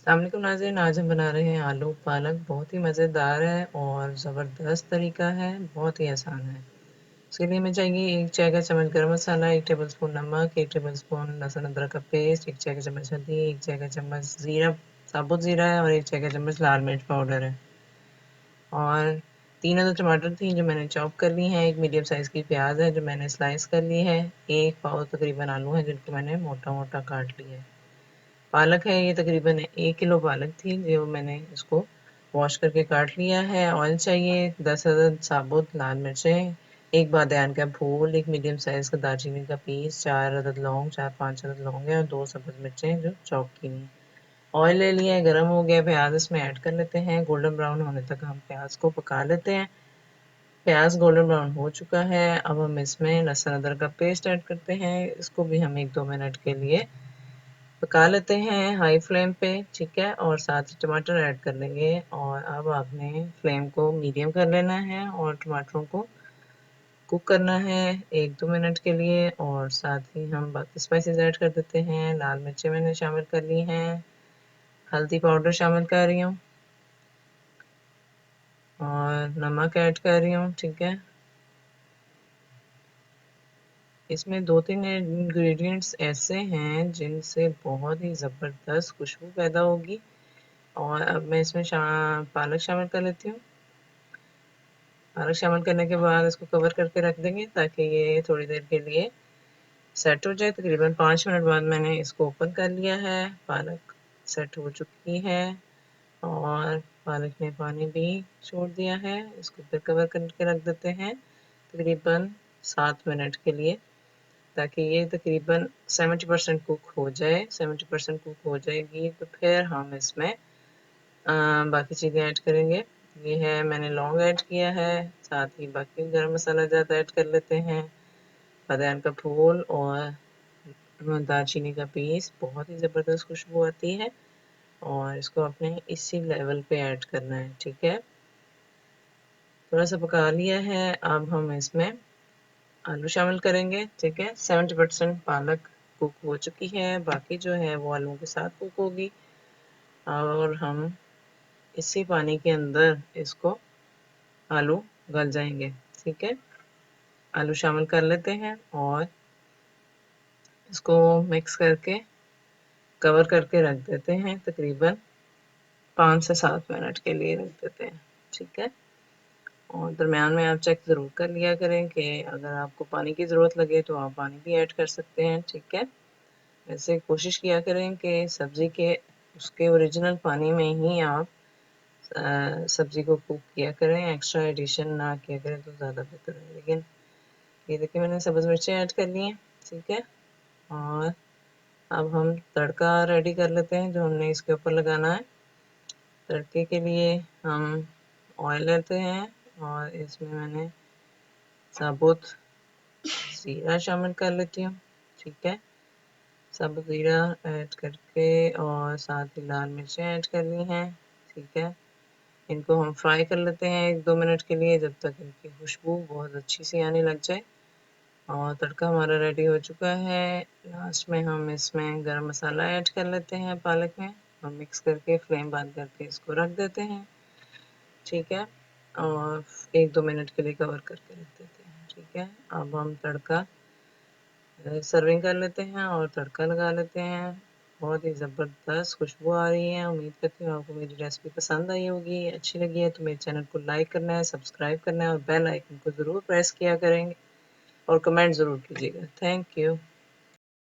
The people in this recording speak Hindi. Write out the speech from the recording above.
अस्सलाम वालेकुम नाज़रीन, आज हम बना रहे हैं आलू पालक। बहुत ही मज़ेदार है और ज़बरदस्त तरीका है, बहुत ही आसान है। इसके लिए हमें चाहिए 1 चाय का चम्मच गरम मसाला, 1 टेबलस्पून नमक, 1 टेबलस्पून लहसुन अदरक का पेस्ट, 1 चाय का चम्मच हल्दी, 1 चाय का चम्मच ज़ीरा, साबुत ज़ीरा है और 1 चाय का चम्मच लाल मिर्च पाउडर है। और 3 अदद टमाटर थी जो मैंने चॉप कर ली हैं, 1 मीडियम साइज़ की प्याज़ है जो मैंने स्लाइस कर ली है, 1 पाव तकरीबन आलू है जिनको मैंने मोटा-मोटा काट लिया है। पालक है, ये तकरीबन 1 किलो पालक थी जो मैंने इसको वॉश करके काट लिया है। ऑयल चाहिए, 10 अदद साबुत लाल मिर्चें, 1 बादियान का फूल, 1 मीडियम साइज़ का दालचीनी का पीस, 4 अदद लौंग, 4-5 अदद लौंग और 2 सब्ज़ मिर्चें जो चॉप की हुई। ऑयल ले लिया है, गरम हो गया, प्याज इसमें ऐड कर लेते हैं। गोल्डन ब्राउन होने तक हम प्याज को पका लेते हैं। प्याज गोल्डन ब्राउन हो चुका है, अब हम इसमें लहसुन अदरक का पेस्ट ऐड करते हैं। इसको भी हम 1-2 मिनट के लिए पका लेते हैं हाई फ्लेम पे, ठीक है? और साथ ही टमाटर ऐड कर लेंगे और अब आपने फ्लेम को मीडियम कर लेना है और टमाटरों को कुक करना है 1-2 मिनट के लिए और साथ ही हम बाकी स्पाइसेस ऐड कर देते हैं। लाल मिर्चें मैंने शामिल कर ली हैं, हल्दी पाउडर शामिल कर रही हूँ और नमक ऐड कर रही हूँ, ठीक है? इसमें 2-3 इंग्रेडिएंट्स ऐसे हैं जिनसे बहुत ही ज़बरदस्त खुशबू पैदा होगी और अब मैं इसमें पालक शामिल कर लेती हूँ। पालक शामिल करने के बाद इसको कवर करके रख देंगे ताकि ये थोड़ी देर के लिए सेट हो जाए। तकरीबन 5 मिनट बाद मैंने इसको ओपन कर लिया है। पालक सेट हो चुकी है और पालक ने पानी भी छोड़ दिया है। इसको फिर कवर करके रख देते हैं तकरीबन 7 मिनट के लिए ताकि ये तकरीबन 70% कुक हो जाए। 70% कुक हो जाएगी तो फिर हम इसमें बाकी चीज़ें ऐड करेंगे। ये है मैंने लौंग ऐड किया है, साथ ही बाकी गरम मसाला ज़्यादा ऐड कर लेते हैं, बादाम का फूल और दालचीनी का पीस, बहुत ही ज़बरदस्त खुशबू आती है और इसको आपने इसी लेवल पे ऐड करना है, ठीक है? थोड़ा सा पका लिया है, अब हम इसमें आलू शामिल करेंगे, ठीक है? 70% पालक कुक हो चुकी है, बाकी जो है वो आलूओं के साथ कुक होगी और हम इसी पानी के अंदर इसको आलू गल जाएँगे, ठीक है? आलू शामिल कर लेते हैं और इसको मिक्स करके कवर करके रख देते हैं तकरीबन 5 से 7 मिनट के लिए रख देते हैं, ठीक है? और दरमियान में आप चेक ज़रूर कर लिया करें कि अगर आपको पानी की ज़रूरत लगे तो आप पानी भी ऐड कर सकते हैं, ठीक है? वैसे कोशिश किया करें कि सब्ज़ी के उसके ओरिजिनल पानी में ही आप सब्ज़ी को कुक किया करें, एक्स्ट्रा एडिशन ना किया करें तो ज़्यादा बेहतर है। लेकिन ये देखिए मैंने सब्ज़ मिर्चें ऐड कर ली हैं, ठीक है? और अब हम तड़का रेडी कर लेते हैं जो हमने इसके ऊपर लगाना है। तड़के के लिए हम ऑयल लेते हैं और इसमें मैंने साबुत ज़ीरा शामिल कर लेती हूँ, ठीक है? साबुत ज़ीरा ऐड करके और साथ ही लाल मिर्चें ऐड कर ली हैं, ठीक है? इनको हम फ्राई कर लेते हैं 1-2 मिनट के लिए जब तक इनकी खुशबू बहुत अच्छी सी आने लग जाए और तड़का हमारा रेडी हो चुका है। लास्ट में हम इसमें गरम मसाला ऐड कर लेते हैं पालक में और मिक्स करके फ्लेम बंद करके इसको रख देते हैं, ठीक है? और 1-2 मिनट के लिए कवर करके रख देते हैं, ठीक है? अब हम तड़का सर्विंग कर लेते हैं और तड़का लगा लेते हैं। बहुत ही ज़बरदस्त खुशबू आ रही है। उम्मीद करती हूँ आपको मेरी रेसिपी पसंद आई होगी, अच्छी लगी है तो मेरे चैनल को लाइक करना है, सब्सक्राइब करना है और बेल आइकन को ज़रूर प्रेस किया करेंगे और कमेंट ज़रूर कीजिएगा। Thank you.